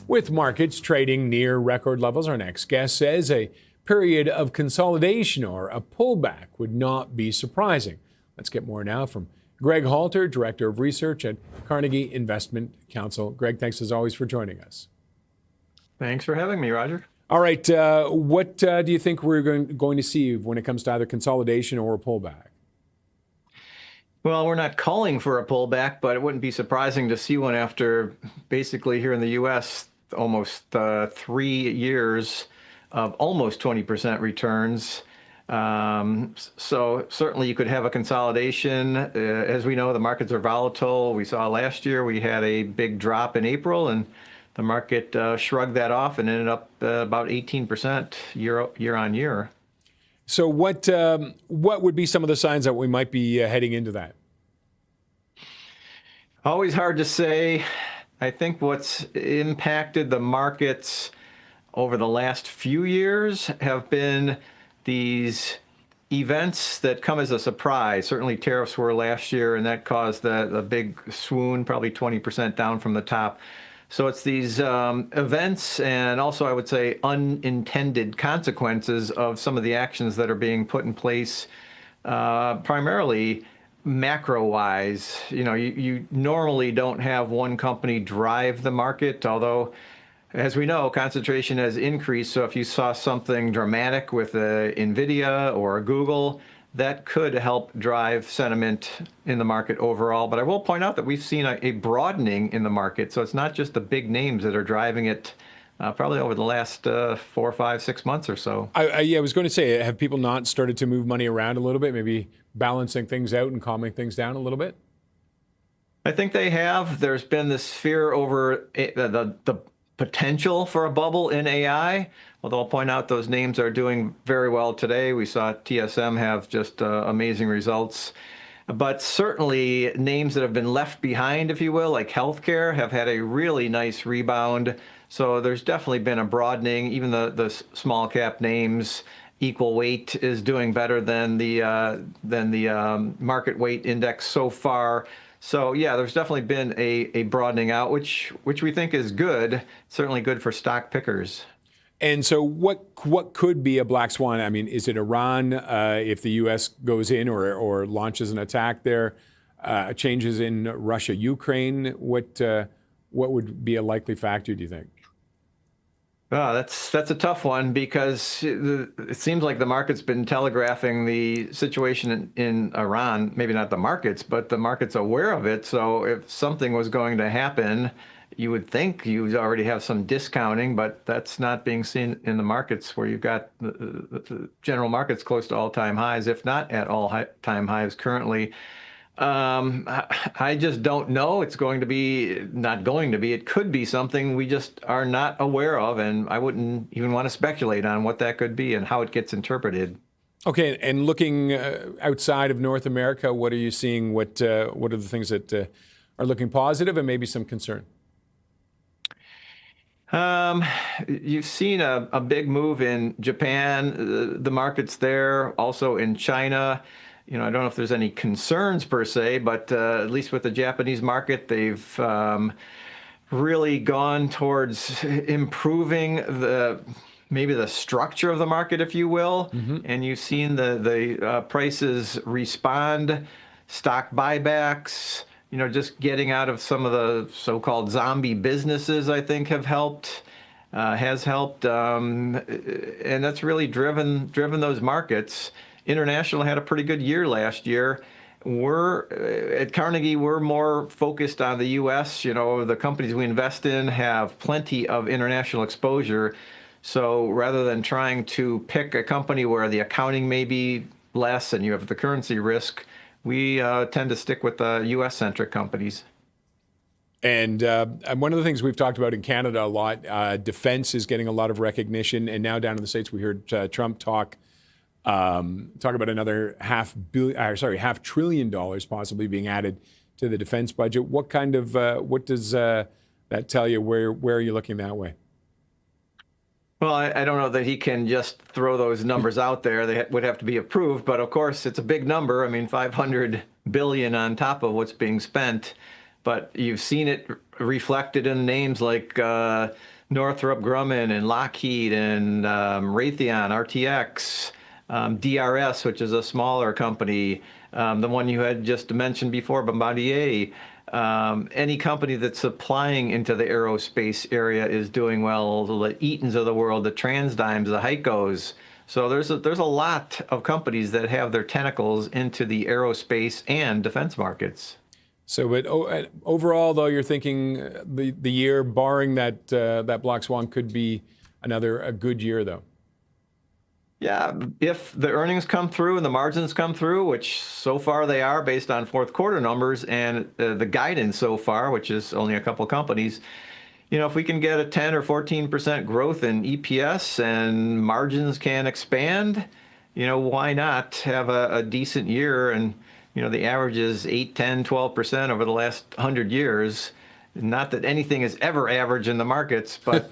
With markets trading near record levels, our next guest says a period of consolidation or a pullback would not be surprising. Let's get more now from Greg Halter, Director of Research at Carnegie Investment Counsel. Greg, thanks as always for joining us. Thanks for having me, Roger. All right, what do you think we're going to see when it comes to either consolidation or a pullback? Well, we're not calling for a pullback, but it wouldn't be surprising to see one after basically here in the U.S. almost 3 years of almost 20% returns. So certainly you could have a consolidation. As we know, the markets are volatile. We saw last year we had a big drop in April, and the market shrugged that off and ended up about 18% year on year. So what would be some of the signs that we might be heading into that? Always hard to say. I think what's impacted the markets over the last few years have been these events that come as a surprise. Certainly tariffs were last year, and that caused the big swoon, probably 20% down from the top. So it's these events and also, I would say, unintended consequences of some of the actions that are being put in place, primarily macro-wise. You normally don't have one company drive the market, although, as we know, concentration has increased. So if you saw something dramatic with NVIDIA or Google, that could help drive sentiment in the market overall. But I will point out that we've seen a broadening in the market. So it's not just the big names that are driving it, probably over the last 4, 5, 6 months or so. I was going to say, have people not started to move money around a little bit, maybe balancing things out and calming things down a little bit? I think they have. There's been this fear over the potential for a bubble in AI, although I'll point out those names are doing very well today. We saw TSM have just amazing results. But certainly names that have been left behind, if you will, like healthcare, have had a really nice rebound. So there's definitely been a broadening. Even the small cap names, equal weight is doing better than the market weight index so far. So yeah, there's definitely been a broadening out, which we think is good, certainly good for stock pickers. And so what could be a black swan? I mean, is it Iran if the U.S. goes in or launches an attack there? Changes in Russia, Ukraine? What would be a likely factor, do you think? That's a tough one because it seems like the market's been telegraphing the situation in Iran, maybe not the markets, but the market's aware of it. So if something was going to happen, you would think you already have some discounting, but that's not being seen in the markets where you've got the general markets close to all-time highs, if not at all-time highs currently. I just don't know. It's going to be, not going to be. It could be something we just are not aware of, and I wouldn't even want to speculate on what that could be and how it gets interpreted. Okay, and looking outside of North America, what are you seeing? What are the things that are looking positive and maybe some concern? You've seen a big move in Japan, the markets there, also in China. I don't know if there's any concerns per se, but at least with the Japanese market, they've really gone towards improving maybe the structure of the market, if you will. Mm-hmm. And you've seen the prices respond, stock buybacks, just getting out of some of the so-called zombie businesses, I think has helped. And that's really driven those markets. International had a pretty good year last year. At Carnegie, we're more focused on the U.S. The companies we invest in have plenty of international exposure. So rather than trying to pick a company where the accounting may be less and you have the currency risk, we tend to stick with the U.S.-centric companies. And one of the things we've talked about in Canada a lot, defense is getting a lot of recognition. And now down in the States, we heard Trump talk about another $500 billion possibly being added to the defense budget. What does that tell you? Where are you looking that way? Well, I don't know that he can just throw those numbers out there. They would have to be approved. But of course, it's a big number. I mean, $500 billion on top of what's being spent. But you've seen it reflected in names like Northrop Grumman and Lockheed and Raytheon, RTX, DRS, which is a smaller company, the one you had just mentioned before, Bombardier. Any company that's supplying into the aerospace area is doing well. The Eatons of the world, the TransDynes, the Heikos. So there's a lot of companies that have their tentacles into the aerospace and defense markets. So, but overall, though, you're thinking the year, barring that black swan, could be a good year, though. Yeah, if the earnings come through and the margins come through, which so far they are based on fourth quarter numbers, and the guidance so far, which is only a couple companies, if we can get a 10 or 14% growth in EPS and margins can expand, why not have a decent year? And, the average is 8, 10, 12% over the last 100 years. Not that anything is ever average in the markets, but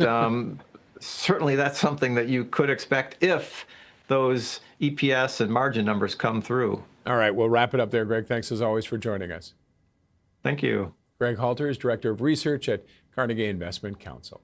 certainly that's something that you could expect if those EPS and margin numbers come through. All right, we'll wrap it up there, Greg. Thanks as always for joining us. Thank you. Greg Halter is Director of Research at Carnegie Investment Counsel.